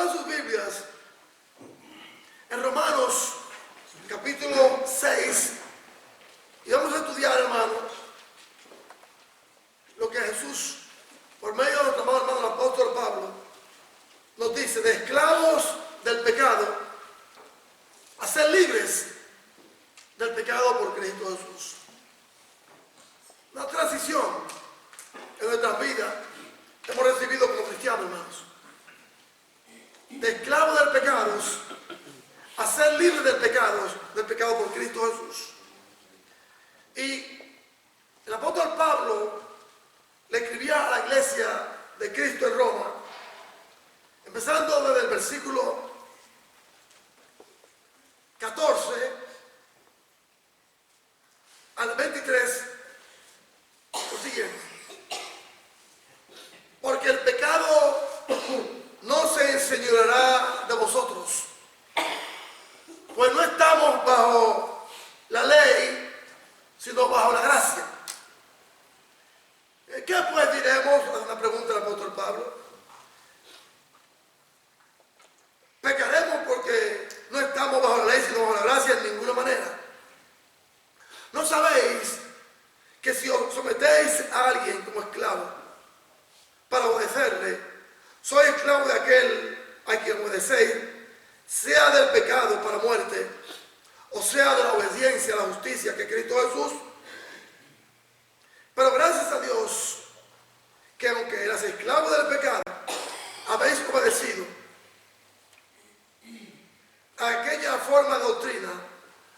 Abran sus Biblias en Romanos capítulo 6 y vamos a estudiar, hermano, lo que Jesús, por medio de nuestro amado hermano el apóstol Pablo, nos dice: de esclavos del pecado a ser libres del pecado por Cristo Jesús. Una transición en nuestras vidas hemos recibido como cristianos, hermanos. De esclavos del pecado a ser libres del pecado por Cristo Jesús. Y el apóstol Pablo le escribía a la iglesia de Cristo en Roma, empezando desde el versículo 14 al 23, lo siguiente: porque el pecado no se enseñoreará de vosotros, pues no estamos bajo la ley, sino bajo la gracia. ¿Qué pues diremos? Es una pregunta del apóstol Pablo. ¿Pecaremos porque no estamos bajo la ley, sino bajo la gracia? En ninguna manera. ¿No sabéis que si os sometéis a alguien como esclavo para obedecerle, sois esclavo de aquel a quien obedecéis, sea del pecado para muerte, o sea de la obediencia a la justicia, que es Cristo Jesús? Pero gracias a Dios que aunque eras esclavo del pecado, habéis obedecido a aquella forma de doctrina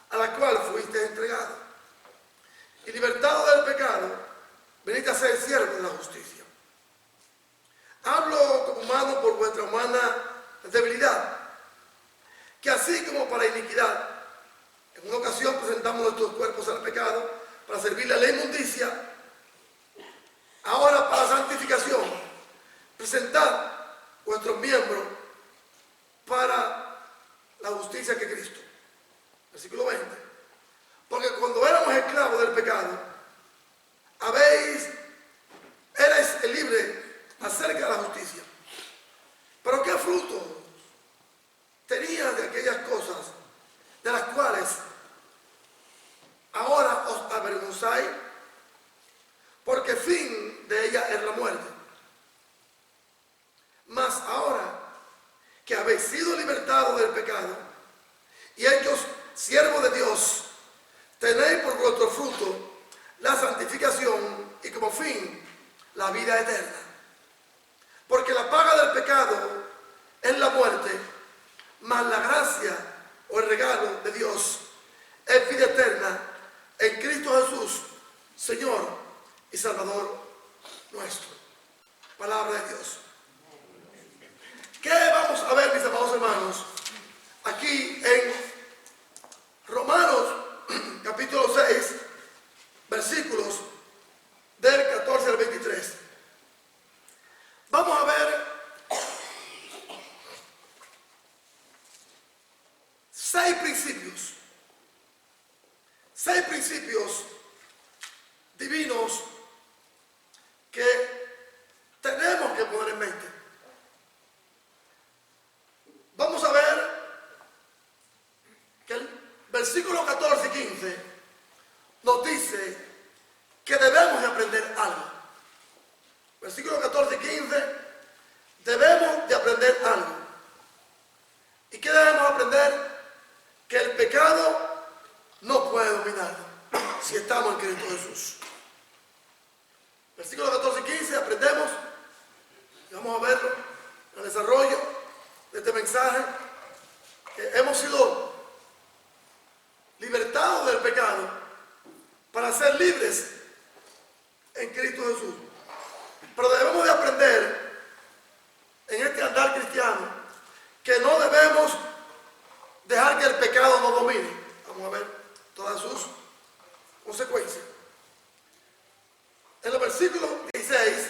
a la cual fuiste entregado, y libertado del pecado, venid a ser siervos de la justicia. Hablo como humano por vuestra humana debilidad, que así como para iniquidad, en una ocasión presentamos nuestros cuerpos al pecado para servirle a la inmundicia, ahora para santificación, presentad vuestros miembros para la justicia que Cristo. Versículo 20. Porque cuando éramos esclavos del pecado, erais libre acerca de la justicia. Pero ¿qué frutos tenías de aquellas cosas de las cuales ahora os avergonzáis? Porque fin de ella es la muerte. Mas ahora que habéis sido libertados del pecado y hechos siervos de Dios, tenéis por vuestro fruto la santificación y como fin la vida eterna. Porque la paga del pecado es la muerte, mas la gracia o el regalo de Dios es vida eterna en Cristo Jesús, Señor y Salvador nuestro. Palabra de Dios. ¿Qué vamos a ver, mis amados hermanos, aquí en Romanos capítulo 6, versículos del 14 al 23? Vamos a ver 6 principios divinos que tenemos que poner en mente. Vamos a ver que el versículo 14 y 15 nos dice que debemos de aprender algo. Versículo 14 y 15, debemos de aprender algo. ¿Y qué debemos aprender? Que el pecado no puede dominarlo si estamos en Cristo Jesús. Versículo 14 y 15, aprendemos, y vamos a verlo en el desarrollo de este mensaje, que hemos sido libertados del pecado para ser libres en Cristo Jesús. Pero debemos de aprender en este andar cristiano que no debemos dejar que el pecado nos domine. Vamos a ver todas sus consecuencias. En el versículo 16,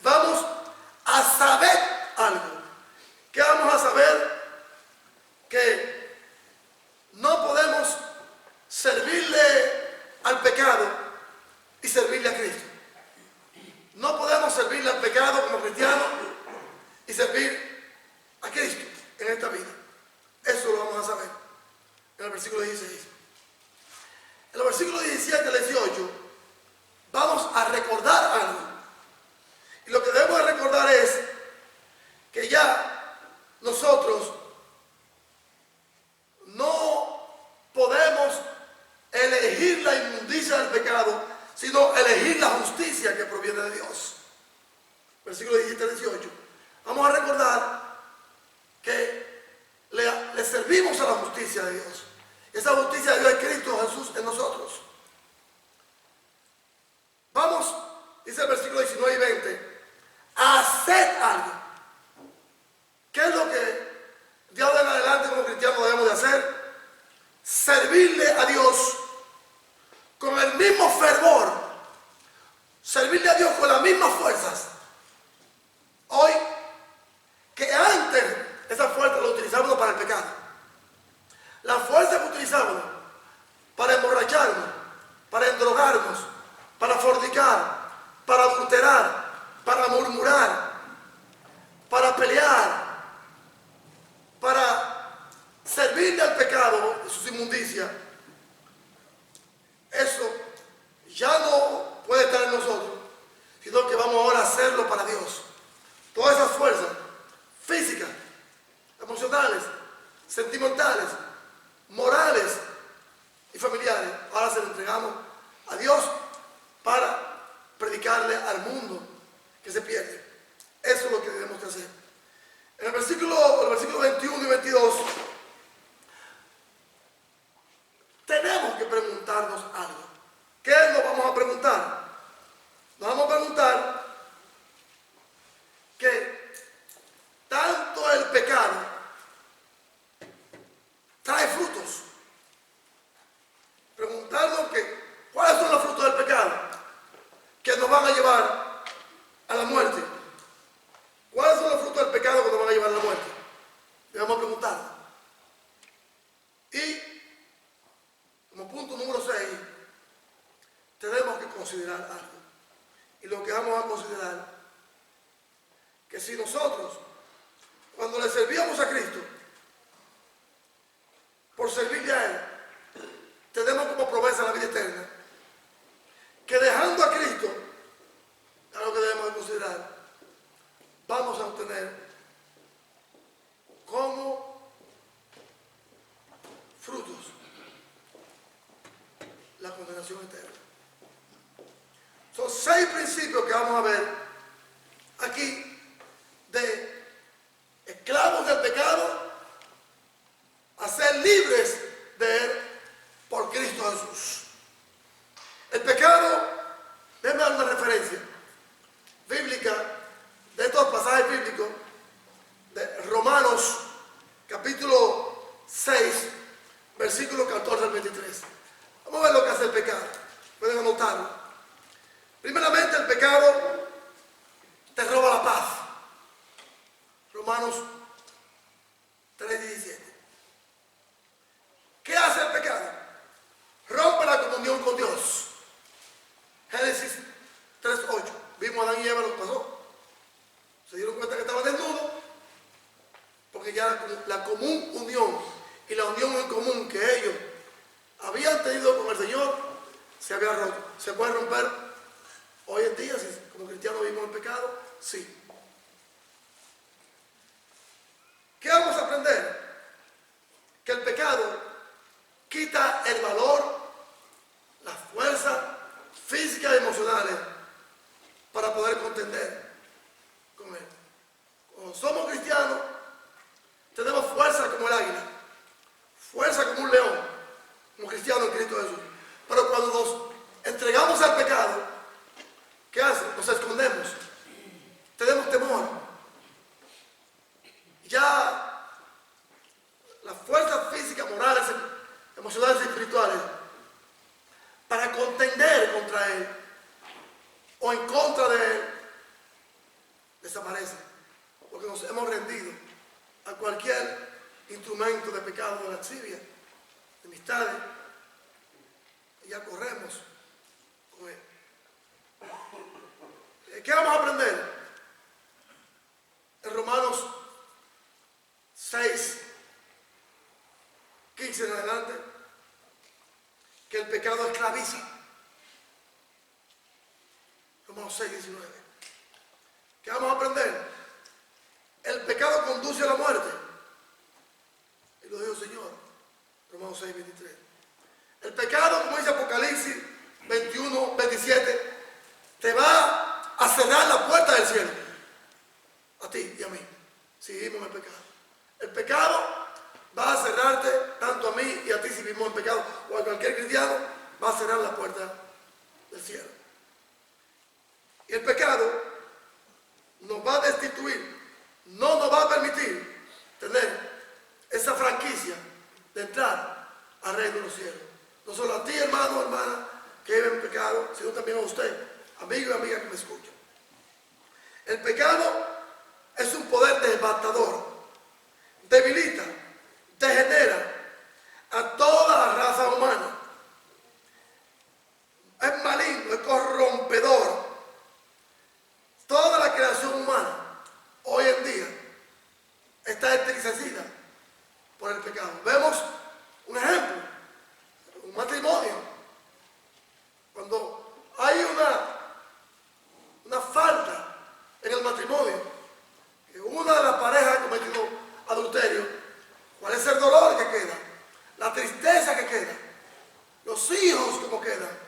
vamos a saber algo. ¿Qué vamos a saber? Que no podemos servirle al pecado y servirle a Cristo. No podemos servirle al pecado como cristianos y servirle servir a Cristo en esta vida. Eso lo vamos a saber en el versículo 16. En los versículos 17 al 18 vamos a recordar algo. Y lo que debemos de recordar es que ya nosotros no podemos elegir la inmundicia del pecado, sino elegir la justicia que proviene de Dios. Versículo 17 al 18. Vamos a recordar que le servimos a la justicia de Dios. Esa justicia de Dios es Cristo Jesús en nosotros. Vamos, dice el versículo 19 y 20, a hacer algo. ¿Qué es lo que de ahora en adelante como cristianos debemos de hacer? Servirle a Dios con el mismo fervor, servirle a Dios con las mismas fuerzas hoy que antes. Esa fuerza la utilizábamos para el pecado. La fuerza que utilizábamos para emborracharnos, para endrogarnos, para fornicar, para adulterar, para murmurar, para pelear, para servirle al pecado y sus inmundicias, eso ya no puede estar en nosotros, sino que vamos ahora a hacerlo para Dios. Todas esas fuerzas físicas, emocionales, sentimentales, morales y familiares, ahora se lo entregamos a Dios para predicarle al mundo que se pierde. Eso es lo que debemos de hacer. En el versículo 21 y 22 tenemos que preguntarnos algo. ¿Qué nos vamos a preguntar? Nos vamos a preguntar que tanto el pecado trae frutos. Preguntarnos que cuáles son los frutos del pecado que nos van a llevar a la muerte. ¿Cuáles son los frutos del pecado que nos van a llevar a la muerte? Debemos preguntar. Y como punto número 6, tenemos que considerar algo. Y lo que vamos a considerar, que si nosotros, cuando le servíamos a Cristo, por servirle a Él, tenemos como promesa la vida eterna, que dejando a Cristo, es lo que debemos de considerar, vamos a obtener como frutos la condenación eterna. Son 6 principios que vamos a ver aquí de esclavos del pecado a ser libres de él por Cristo Jesús. El pecado, déjenme dar una referencia bíblica de estos pasajes bíblicos de Romanos capítulo 6 versículo 14 al 23. Vamos a ver lo que hace el pecado. Pueden anotarlo. Primeramente, el pecado te roba la paz. Romanos 3:17. ¿Qué hace el pecado? Rompe la comunión con Dios. Génesis 3:8. Vimos a Adán y Eva lo que pasó. Se dieron cuenta que estaban desnudos porque ya la común unión y la unión en común que ellos habían tenido con el Señor se había roto. ¿Se puede romper hoy en día si como cristianos vivimos el pecado? Sí. ¿Qué vamos a aprender? Que el pecado quita el valor, las fuerzas físicas y emocionales para poder contender con él. Cuando somos cristianos, tenemos fuerza como el águila, fuerza como un león, como cristianos en Cristo Jesús. Pero cuando nos entregamos al pecado, ¿qué hace? Nos escondemos, tenemos temor. Ya las fuerzas físicas, morales, emocionales y espirituales para contender contra él o en contra de él desaparecen, porque nos hemos rendido a cualquier instrumento de pecado, de lascivia, de amistades, y ya corremos con él. ¿Qué vamos a aprender? en Romanos 6, 15 en adelante, que el pecado esclaviza. Romanos 6, 19. ¿Qué vamos a aprender? El pecado conduce a la muerte. Y lo dijo el Señor. Romanos 6, 23. El pecado, como dice Apocalipsis 21, 27, te va a cerrar la puerta del cielo. A ti y a mí. Si vivimos en el pecado. El pecado va a cerrarte tanto a mí y a ti si vivimos en pecado, o a cualquier cristiano, va a cerrar la puerta del cielo. Y el pecado nos va a destituir, no nos va a permitir tener esa franquicia de entrar al reino de los cielos. No solo a ti, hermano o hermana, que vive en pecado, sino también a usted, amigo y amiga que me escucha. El pecado es un poder devastador, debilita, degenera a toda la raza humana. Es maligno, es corrompedor. Toda la creación humana hoy en día está entristecida por el pecado. Vemos un ejemplo, un matrimonio. Cuando hay una falta en el matrimonio, que una de las parejas ha cometido adulterio, ¿cuál es el dolor que queda? La tristeza que queda, los hijos como quedan,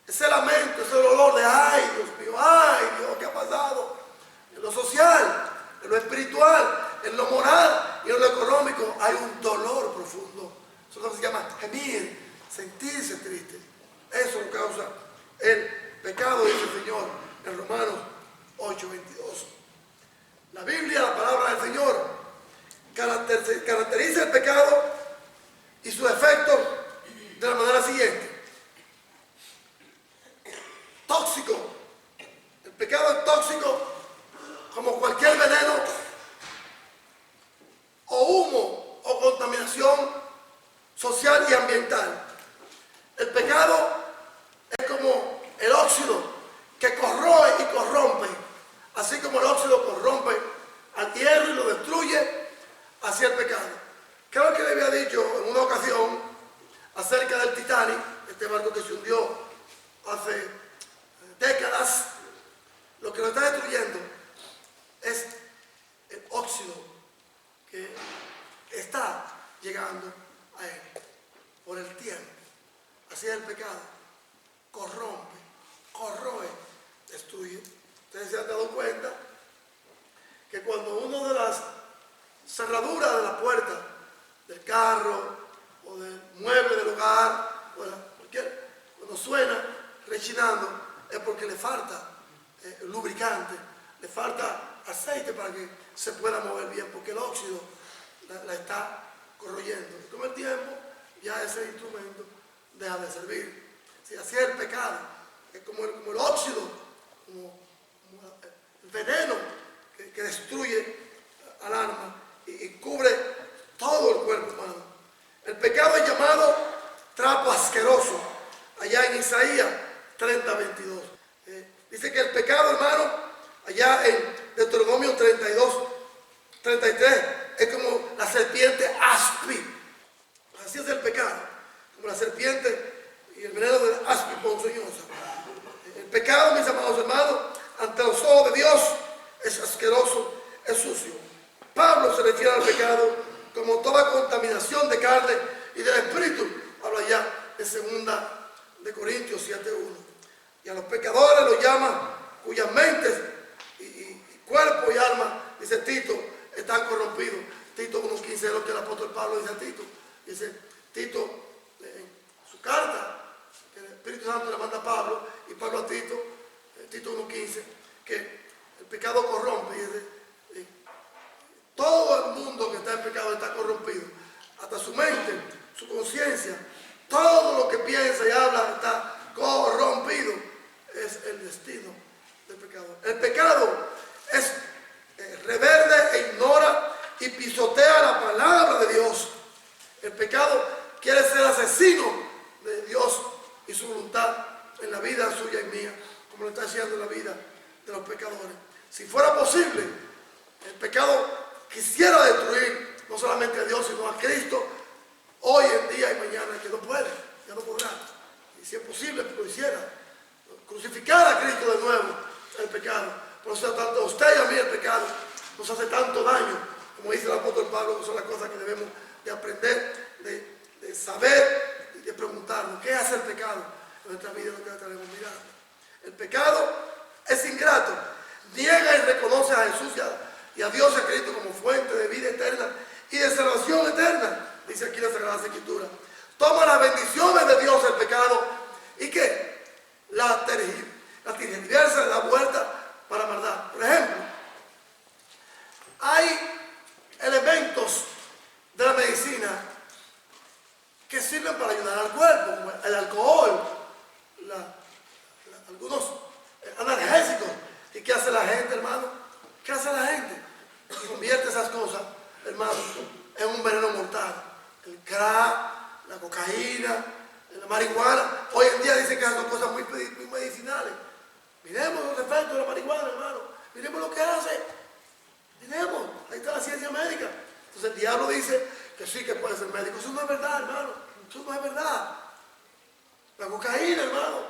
ese lamento, ese dolor de ay Dios mío, ay Dios, ¿qué ha pasado? En lo social, en lo espiritual, en lo moral y en lo económico hay un dolor profundo. Eso es lo que se llama gemir, sentirse triste. Eso lo causa el pecado, dice el Señor en Romanos 8:22. La Biblia, la palabra del Señor, caracteriza el pecado y su efecto de la manera siguiente. Tóxico. El pecado es tóxico como cualquier veneno o humo o contaminación social y ambiental. El pecado es como el óxido que corroe y corrompe, así como el óxido corrompe al hierro y lo destruye, hacia el pecado. Creo que le había dicho en una ocasión acerca del Titanic, este barco que se hundió hace décadas. Lo que lo está destruyendo es el óxido que está llegando a él por el tiempo. Así es el pecado. Corrompe, corroe, destruye. Ustedes se han dado cuenta que cuando uno de las cerraduras de la puerta del carro o del mueble del hogar, cuando suena rechinando, es porque le falta lubricante, le falta aceite para que se pueda mover bien, porque el óxido la está corroyendo. Y con el tiempo ya ese instrumento deja de servir. Si así es el pecado, es como el óxido, como el veneno que destruye al alma y cubre todo el cuerpo humano. El pecado es llamado trapo asqueroso, allá en Isaías 30:22. Dice que el pecado, hermano, allá en Deuteronomio 32:33, es como la serpiente áspid. Así es el pecado, como la serpiente y el veneno del áspid ponzoñosa. El pecado, mis amados hermanos, ante los ojos de Dios es asqueroso, es sucio. Pablo se refiere al pecado como toda contaminación de carne y del espíritu. Habla ya en 2 de Corintios 7:1. Y a los pecadores los llama cuyas mentes y cuerpo y alma, dice Tito, están corrompidos. Tito 1:15 es lo que el apóstol Pablo dice a Tito. Dice Tito en su carta, que el Espíritu Santo le manda a Pablo, y Pablo a Tito, Tito 1:15, que el pecado corrompe. Y dice, todo el mundo que está en pecado está corrompido. Hasta su mente, su conciencia, todo lo que piensa y habla está corrompido. Es el destino del pecado. El pecado es reverde e ignora y pisotea la palabra de Dios. El pecado quiere ser asesino de Dios y su voluntad en la vida suya y mía, como lo está haciendo en la vida de los pecadores. Si fuera posible, sino a Cristo hoy en día y mañana, que no puede, ya no podrá. Y si es posible que lo hiciera, crucificar a Cristo de nuevo, el pecado. Por eso tanto a usted y a mí el pecado nos hace tanto daño, como dice el apóstol Pablo, que son las cosas que debemos de aprender, de saber y de preguntarnos, ¿qué hace el pecado en nuestra vida? Lo que estaremos mirando. El pecado es ingrato, niega y reconoce a Jesús y a Dios, a Cristo, como fuente de vida eterna y de salvación eterna, dice aquí la Sagrada Escritura. Toma las bendiciones de Dios el pecado y ¿qué? La tergiversa, la vuelta para maldad. Por ejemplo, hay elementos de la medicina que sirven para ayudar al cuerpo, como el alcohol, algunos analgésicos. ¿Y qué hace la gente, hermano? ¿Qué hace la gente? Convierte esas cosas, hermano, en un veneno mortal. El crack, la cocaína, la marihuana. Hoy en día dicen que son cosas muy medicinales. Miremos los efectos de la marihuana, hermano. Miremos lo que hace. Miremos, ahí está la ciencia médica. Entonces el diablo dice que sí que puede ser médico. Eso no es verdad, hermano. Eso no es verdad. La cocaína, hermano,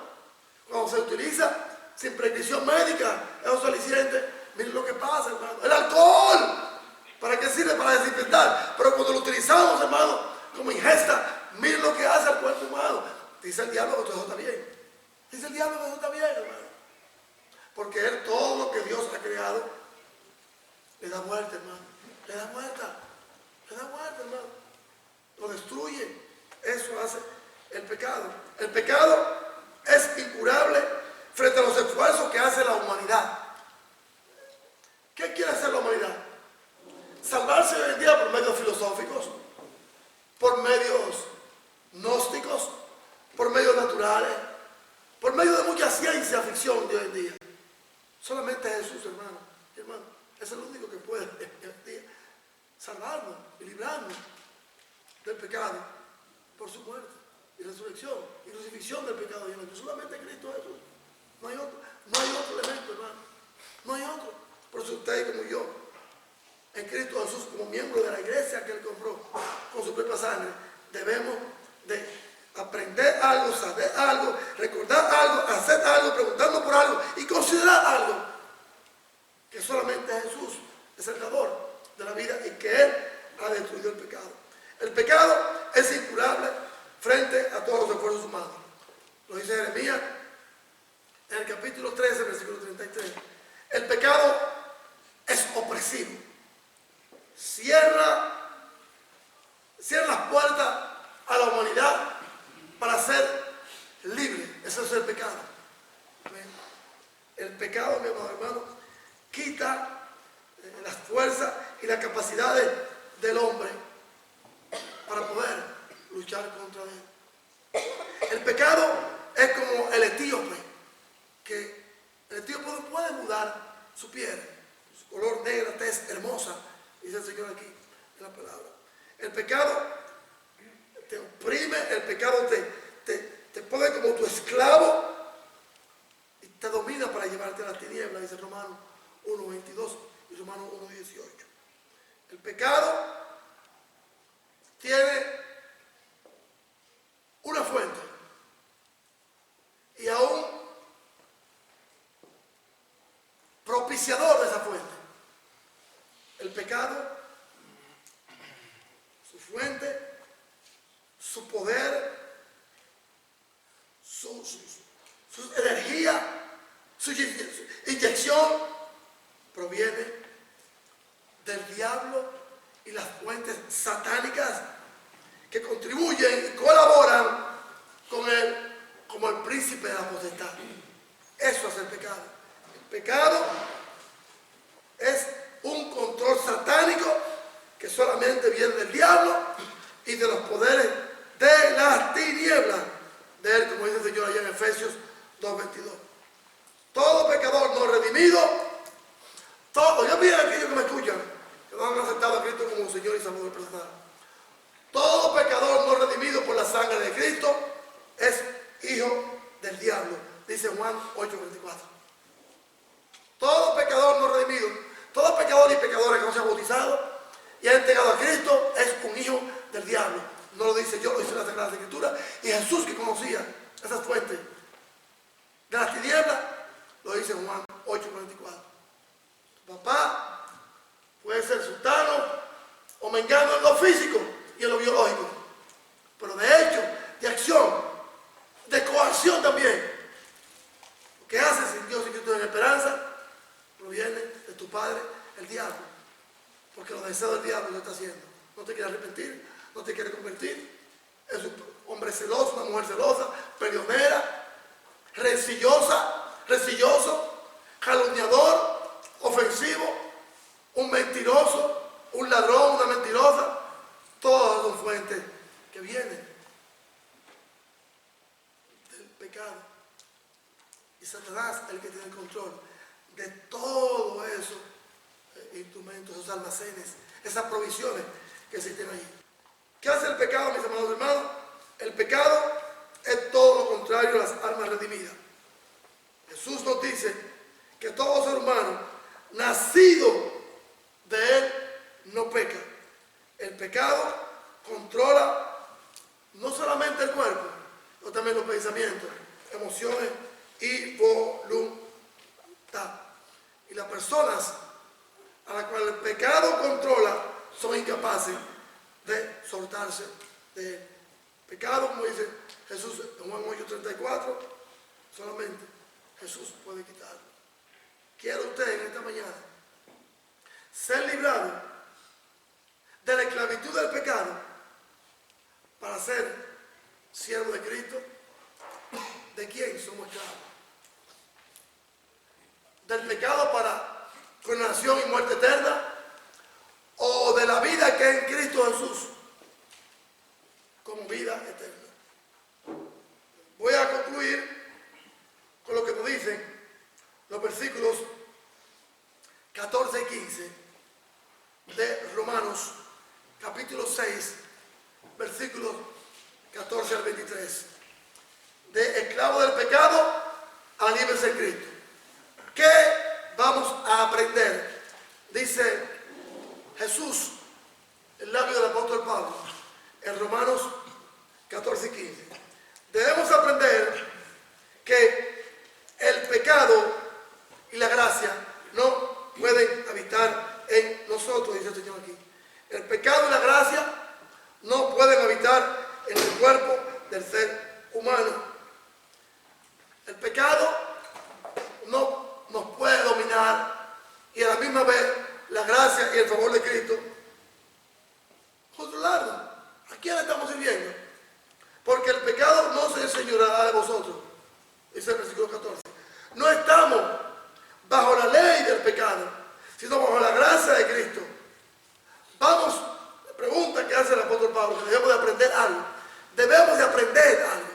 cuando se utiliza sin prescripción médica, es un aliciente. Miren lo que pasa, hermano. El alcohol, ¿para qué sirve? Para desinfectar. Pero cuando lo utilizamos, hermano, como ingesta, miren lo que hace al cuerpo humano. Dice el diablo que todo está bien. Dice el diablo que todo está bien, hermano. Porque él, todo lo que Dios ha creado, le da vuelta, hermano. Le da vuelta. Le da vuelta, hermano. Lo destruye. Eso hace el pecado. El pecado es incurable frente a los esfuerzos que hace la humanidad. ¿Qué quiere hacer la humanidad? Salvarse hoy en día por medios filosóficos, por medios gnósticos, por medios naturales, por medio de mucha ciencia ficción de hoy en día. Solamente Jesús, hermano, es el único que puede salvarnos y librarnos del pecado por su muerte y resurrección y crucifixión del pecado. Solamente Cristo Jesús. No hay otro elemento, hermano. No hay otro. Por eso usted como yo, en Cristo Jesús, como miembro de la iglesia que Él compró con su propia sangre, debemos de aprender algo, saber algo, recordar algo, hacer algo, preguntarnos por algo y considerar algo, que solamente Jesús es el dador de la vida y que Él ha destruido el pecado. El pecado es incurable frente a todos los esfuerzos humanos. Lo dice Jeremías en el capítulo 13, versículo 33. El pecado es opresivo. Cierra las puertas a la humanidad para ser libre. Eso es el pecado. El pecado, mi amado hermano, quita las fuerzas y las capacidades del hombre para poder luchar contra él. El pecado es como el etíope, que el etíope no puede mudar su piel, su color negra, tez hermosa, dice el Señor aquí en la palabra. El pecado te oprime, el pecado te pone como tu esclavo y te domina para llevarte a la tiniebla, dice Romanos 1:22 y Romanos 1:18. El pecado tiene una fuente y aún propiciador de esa fuente. El pecado, su fuente, su poder, su energía, su inyección proviene del diablo y las fuentes satánicas que contribuyen y colaboran con él como el príncipe de la potestad. Eso es el pecado. El pecado es un control satánico que solamente viene del diablo y de los poderes de las tinieblas de él, como dice el Señor allá en Efesios 2:22. Todo pecador no redimido, ya miren aquellos que me escuchan, que no han aceptado a Cristo como Señor y Salvador personal. Todo pecador no redimido por la sangre de Cristo es hijo del diablo, dice Juan 8:24. Todo pecador no redimido, todo pecador y pecadora que no se ha bautizado y ha entregado a Cristo es un hijo del diablo. No lo dice yo, lo dice la Sagrada Escritura. Y Jesús, que conocía esas fuentes de las tinieblas, lo dice en Juan 8:44. Tu papá puede ser sultano o mengano en lo físico y en lo biológico, pero de hecho, de acción, de coacción también. Lo que haces sin Dios y Cristo en esperanza proviene de tu padre, el diablo, porque los deseos del diablo lo está haciendo. No te quiere arrepentir, no te quiere convertir. Es un hombre celoso, una mujer celosa, peleonera, rencilloso, calumniador, ofensivo, un mentiroso, un ladrón, una mentirosa. Todas son fuentes que vienen del pecado. Y Satanás es el que tiene el control de todos esos instrumentos, esos almacenes, esas provisiones que existen ahí. ¿Qué hace el pecado, mis amados hermanos? El pecado es todo lo contrario a las almas redimidas. Jesús nos dice que todo ser humano nacido de él no peca. El pecado controla no solamente el cuerpo, sino también los pensamientos, emociones y voluntad. Y las personas a las cuales el pecado controla son incapaces de soltarse de él. Pecado, como dice Jesús en Juan 8:34, solamente Jesús puede quitarlo. ¿Quiere usted en esta mañana ser librado de la esclavitud del pecado para ser siervo de Cristo? ¿De quién somos esclavos? ¿Del pecado para condenación y muerte eterna? ¿O de la vida que es en Cristo Jesús como vida eterna? Voy a concluir con lo que nos dicen los versículos 14 y 15 de Romanos capítulo 6, versículos 14 al 23. De esclavo del pecado a libres en Cristo. ¿Qué vamos a aprender? Dice Jesús, el labio del apóstol Pablo, en Romanos 14 y 15. Debemos aprender que el pecado y la gracia no pueden habitar en nosotros, dice el Señor aquí. El pecado y la gracia no pueden habitar en el cuerpo del ser humano. El pecado no nos puede dominar y a la misma vez la gracia y el favor de Cristo controlarlo. ¿A quién le estamos sirviendo? Porque el pecado no se enseñoreará de vosotros, dice el versículo 14. No estamos bajo la ley del pecado, sino bajo la gracia de Cristo. Vamos, la pregunta que hace el apóstol Pablo, que debemos de aprender algo. Debemos de aprender algo.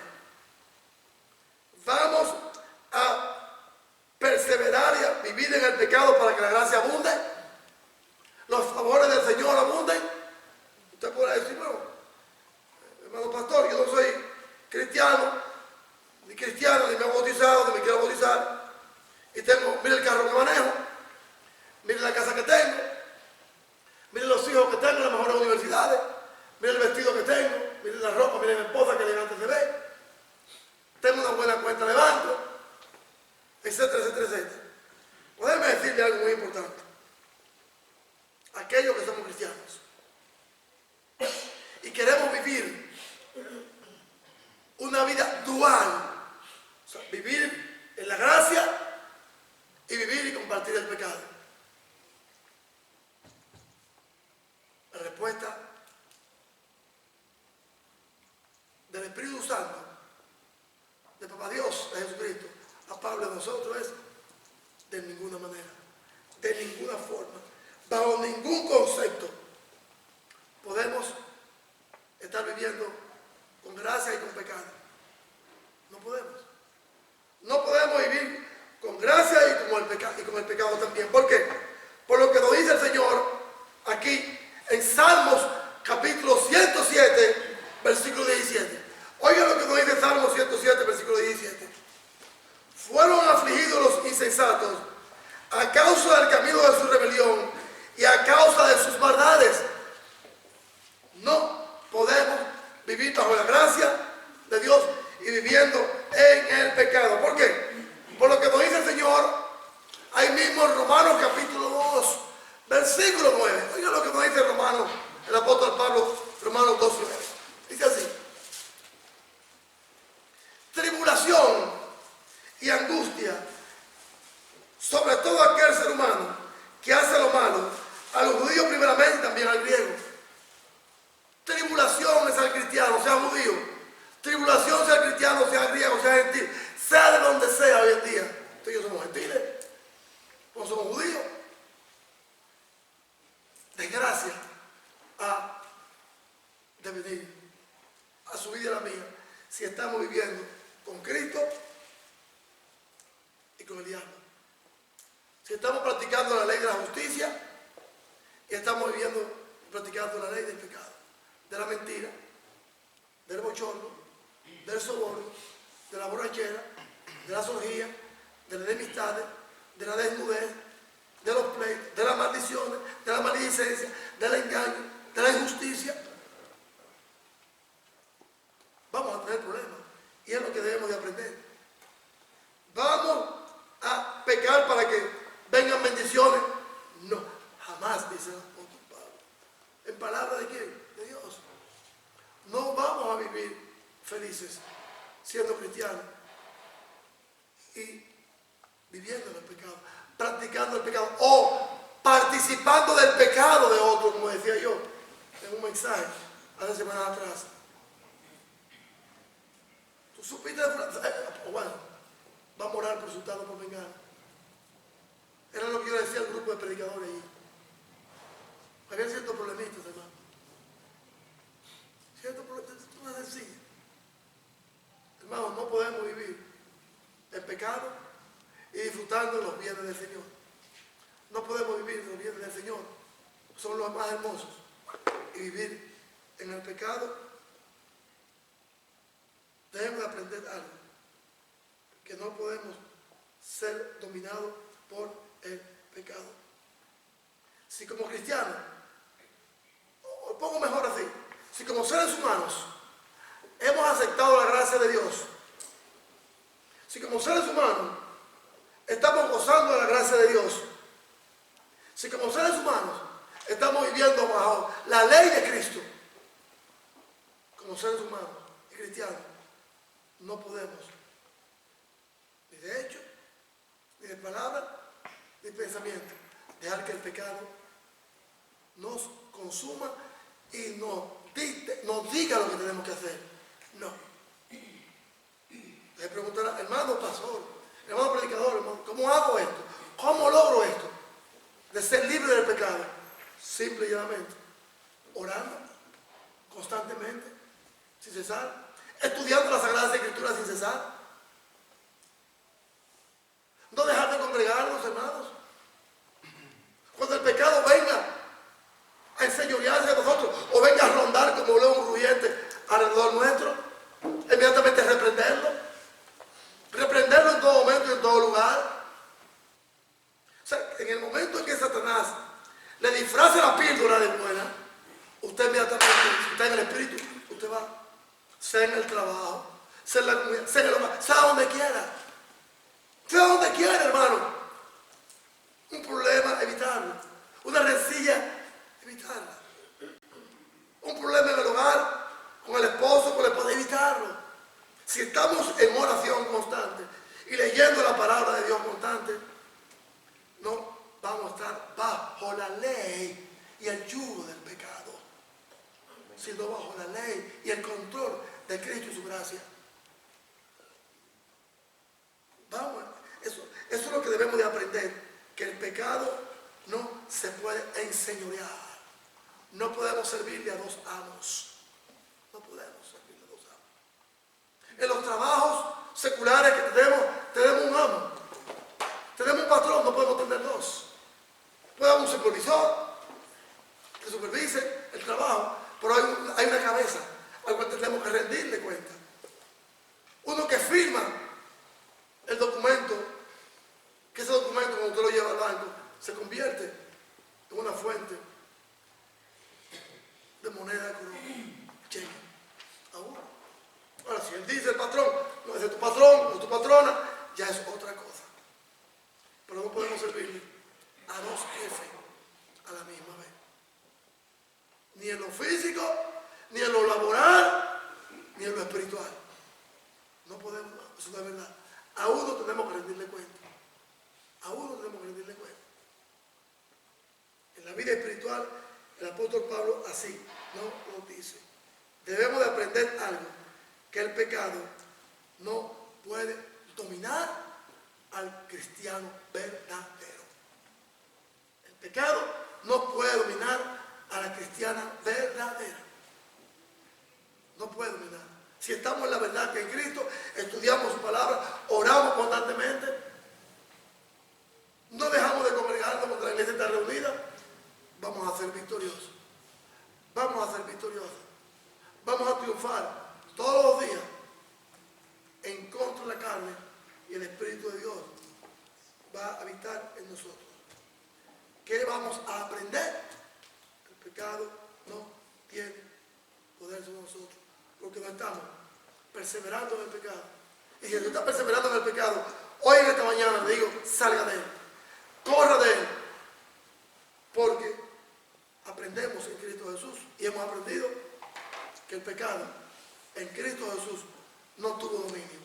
Vamos a perseverar y a vivir en el pecado para que la gracia abunde. Los favores del Señor abunden. Usted podrá decir, bueno, hermano pastor, yo no soy cristiano, ni me he bautizado, ni me quiero bautizar. Y tengo, mire el carro que manejo, mire la casa que tengo, mire los hijos que tengo en las mejores universidades, mire el vestido que tengo, mire la ropa, mire mi esposa que elegante se ve. Tengo una buena cuenta de banco, etcétera, etcétera, etcétera. Podemos decirle algo muy importante. Aquellos que somos cristianos y queremos vivir una vida dual, o sea, vivir en la gracia y vivir y compartir el pecado. La respuesta del Espíritu Santo, de Papá Dios, de Jesucristo, a Pablo de nosotros es de ninguna manera, de ninguna forma, bajo ningún concepto podemos estar viviendo con gracia y con pecado. No podemos. No podemos vivir con gracia y con el pecado también. ¿Por qué? Por lo que nos dice el Señor aquí en Salmos capítulo 107, versículo 17. Oiga lo que nos dice Salmos 107, versículo 17. Fueron afligidos los insensatos a causa del camino de su rebelión y a causa de sus maldades. bajo la gracia de Dios y viviendo en el pecado. ¿Por qué? Por lo que nos dice el Señor ahí mismo en Romanos capítulo 2, versículo 9. Oiga lo que nos dice Romanos, el apóstol Pablo, Romanos 2, 9. Dice así: tribulación y angustia sobre todo aquel ser humano que hace lo malo, a los judíos primeramente y también al griego. Tribulación es al cristiano, sea judío. Tribulación sea cristiano, sea griego, sea gentil, sea de donde sea hoy en día. Entonces somos gentiles, no somos judíos. Desgracia ha de venir a su vida y a la mía si estamos viviendo con Cristo y con el diablo. Si estamos practicando la ley de la justicia y estamos viviendo y practicando la ley del pecado, de la mentira, del bochorno, del soborno, de la borrachera, de las orgías, de las enemistades, de la desnudez, de los pleitos, de las maldiciones, de la maledicencia, del engaño, de la injusticia, vamos a tener problemas. Y es lo que debemos de aprender. Vamos a pecar para que vengan bendiciones. No, jamás, dice el apóstol Pablo. ¿En palabra de quién? De Dios. No vamos a vivir felices siendo cristianos y viviendo en el pecado, practicando el pecado o participando del pecado de otro, como decía yo en un mensaje hace semanas atrás. Tú supiste bueno, va a morar por su tal por vengar. Era lo que yo decía al grupo de predicadores allí. Había ciertos problemitas, hermano. Ciertos problemitas, no es sencillo. Hermano, no podemos vivir en pecado y disfrutando de los bienes del Señor. No podemos vivir de los bienes del Señor. Son los más hermosos. Y vivir en el pecado, debemos de aprender algo. Que no podemos ser dominados por el pecado. Si como cristianos, o pongo mejor así, si como seres humanos hemos aceptado la gracia de Dios, si como seres humanos estamos gozando de la gracia de Dios, si como seres humanos estamos viviendo bajo la ley de Cristo, como seres humanos y cristianos, no podemos, ni de hecho, ni de palabra, ni de pensamiento, dejar que el pecado nos consuma y nos diga lo que tenemos que hacer. No. Le preguntará, hermano pastor, hermano predicador, hermano, ¿cómo hago esto? ¿Cómo logro esto? De ser libre del pecado. Simple y llanamente, orando constantemente, sin cesar, estudiando las Sagradas Escrituras sin cesar, no dejar de congregarnos, hermanos. Cuando el pecado venga a enseñorearse a nosotros o venga a rondar como un león rugiente alrededor nuestro, inmediatamente reprenderlo en todo momento y en todo lugar. O sea, en el momento en que Satanás le disfrace la píldora de buena, usted inmediatamente, si está en el espíritu, usted va, sea en el trabajo, sea en la comunidad, sea en el hogar, sea donde quiera. Sea donde quiera, hermano. Un problema, evitarlo. Una rencilla, evitarla. Un problema en el hogar, con el esposo, con la esposa, evitarlo. Si estamos en oración constante y leyendo la palabra de Dios constante, no vamos a estar bajo la ley y el yugo del pecado, sino bajo la ley y el control de Cristo y su gracia. Vamos, eso es lo que debemos de aprender, que el pecado no se puede enseñorear. No podemos servirle a dos amos. No podemos servirle a dos amos. En los trabajos seculares que tenemos un amo. Tenemos un patrón, no podemos tener dos. Puede haber un supervisor que supervise el trabajo, pero hay una cabeza al cual tenemos que rendirle cuenta. Uno que firma el documento, que ese documento cuando usted lo lleva al banco se convierte en una fuente de moneda económica, cheque, a uno. dice el patrón, no es de tu patrón o tu patrona, ya es otra cosa. Pero no podemos servirle a dos jefes a la misma vez. Ni en lo físico, ni en lo laboral, ni en lo espiritual. No podemos, eso no es verdad. A uno tenemos que rendirle cuenta. A uno tenemos que rendirle cuenta. En la vida espiritual, el apóstol Pablo así nos dice. Debemos de aprender algo, que el pecado no puede dominar al cristiano verdadero. El pecado no puede dominar a la cristiana verdadera. No puede dominar. Si estamos en la verdad que en Cristo, estudiamos su palabra, oramos constantemente, no dejamos de congregarnos cuando la iglesia está reunida, vamos a ser victoriosos. Vamos a ser victoriosos. Vamos a triunfar todos los días en contra de la carne, y el Espíritu de Dios va a habitar en nosotros. ¿Qué vamos a aprender? El pecado no tiene poder sobre nosotros, porque no estamos perseverando en el pecado. Y si tú estás perseverando en el pecado, hoy en esta mañana le digo, salga de él, corra de él, porque aprendemos en Cristo Jesús y hemos aprendido que el pecado en Cristo Jesús no tuvo dominio.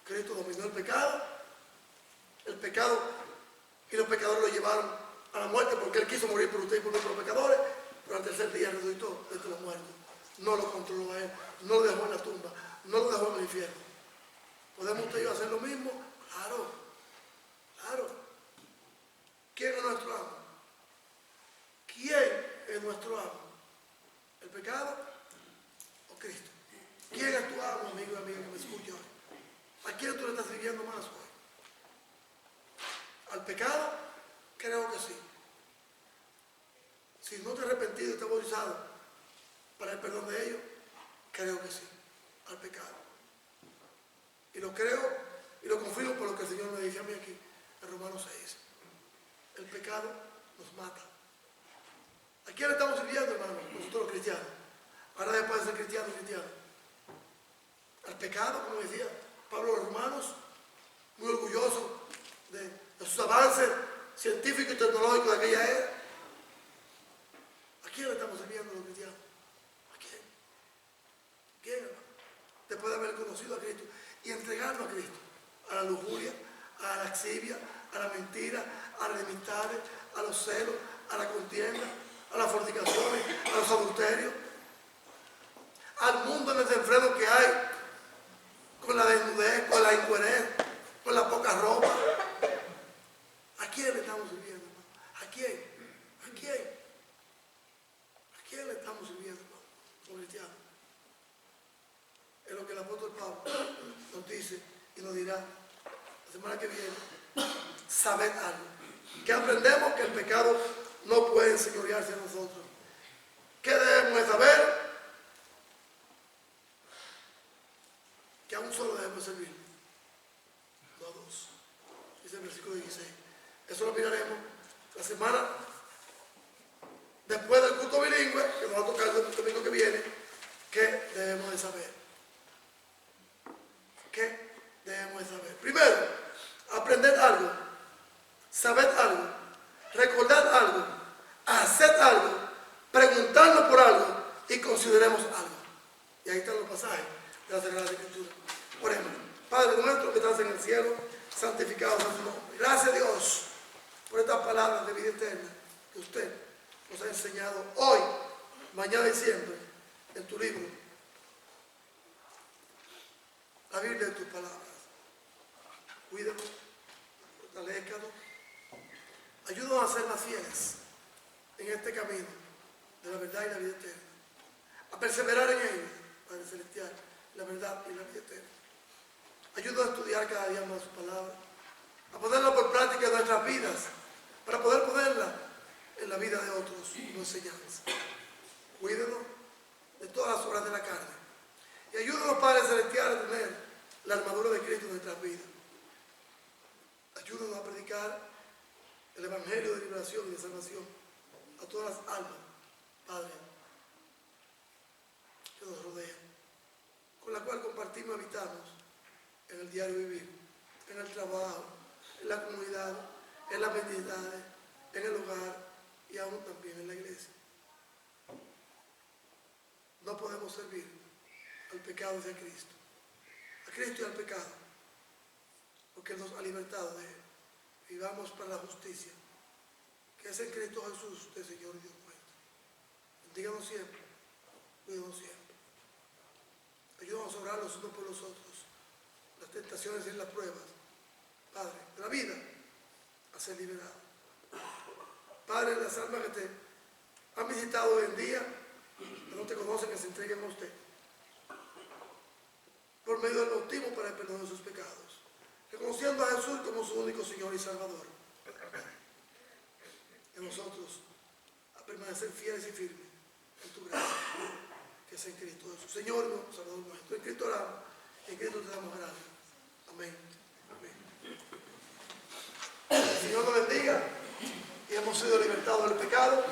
Cristo dominó el pecado y los pecadores lo llevaron a la muerte porque Él quiso morir por usted y por nuestros pecadores, pero al tercer día resucitó de los muertos. No lo controló a Él, no lo dejó en la tumba, no lo dejó en el infierno. ¿Podemos usted y yo hacer lo mismo? Claro, claro. ¿Quién es nuestro amo? ¿Quién es nuestro amo? ¿El pecado o Cristo? ¿Quién es tu amo, amigo y amiga que me escucha hoy? ¿A quién tú le estás sirviendo más hoy? ¿Al pecado? Creo que sí. Si no te has arrepentido y te has bautizado para el perdón de ellos, creo que sí. Al pecado. Y lo creo y lo confirmo por lo que el Señor me dice a mí aquí en Romanos 6. El pecado nos mata. ¿A quién le estamos sirviendo, hermano? Nosotros los cristianos. Ahora después de ser cristiano. Al pecado, como decía Pablo a los romanos, muy orgulloso de sus avances científicos y tecnológicos de aquella era. ¿A quién le estamos sirviendo los cristianos? ¿A quién? ¿Quién, hermano? Después de haber conocido a Cristo y entregarnos a Cristo, a la lujuria, a la laxivia, a la mentira, a las enemistades, a los celos, a la contienda, a las fornicaciones, a los adulterios, al mundo en el desenfreno que hay, con la desnudez, con la incoherencia, con la poca ropa. ¿A quién le estamos sirviendo, hermano? ¿A quién? ¿A quién? ¿A quién le estamos sirviendo, hermano? Como cristianos. Es lo que el apóstol Pablo nos dice y nos dirá la semana que viene. Sabed algo. Que aprendemos que el pecado no puede enseñorearse a nosotros. ¿Qué debemos de saber? Que a un solo debemos servir, no a dos. Dice el versículo 16. Eso lo miraremos la semana después del culto bilingüe, que nos va a tocar el domingo que viene. ¿Qué debemos de saber? ¿Qué debemos de saber? Primero, aprender algo, saber algo, recordar algo, hacer algo, preguntarnos por algo y consideremos algo. Y ahí están los pasajes de la Sagrada Escritura. Oremos. Padre nuestro que estás en el cielo, santificado sea tu nombre. Gracias, Dios, por estas palabras de vida eterna que usted nos ha enseñado hoy, mañana y siempre en tu libro, la Biblia de tus palabras. Cuídanos, fortalezcanos, ayúdanos a ser más fieles en este camino de la verdad y la vida eterna, a perseverar en ella, Padre Celestial, la verdad y la vida eterna. Ayúdanos a estudiar cada día más su palabra, a ponerla por práctica en nuestras vidas, para poder ponerla en la vida de otros como enseñanza. Cuídanos de todas las obras de la carne y ayúdanos, Padre Celestial, a tener la armadura de Cristo en nuestras vidas. Ayúdanos a predicar el Evangelio de liberación y de salvación a todas las almas, Padre, que nos rodean, con la cual compartimos y habitamos en las bendiciones, en el hogar y aún también en la iglesia. No podemos servir al pecado de Cristo. A Cristo y al pecado. Porque Él nos ha libertado de él. Vivamos para la justicia, que es en Cristo Jesús, el Señor Dios nuestro. Bendíganos siempre, cuídanos siempre. Ayúdanos a orar los unos por los otros, las tentaciones y las pruebas, Padre, de la vida, a ser liberado. Padre, las almas que te han visitado hoy en día, que no te conocen, que se entreguen a usted, por medio del bautismo para el perdón de sus pecados, reconociendo a Jesús como su único Señor y Salvador. Y a nosotros a permanecer fieles y firmes en tu gracia, que es en Cristo Jesús, Señor, no, Salvador nuestro. En Cristo oramos, en Cristo te damos gracias. Amén. Amén. El Señor nos bendiga y hemos sido libertados del pecado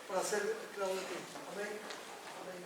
para ser esclavos de Cristo. Amén. Amén.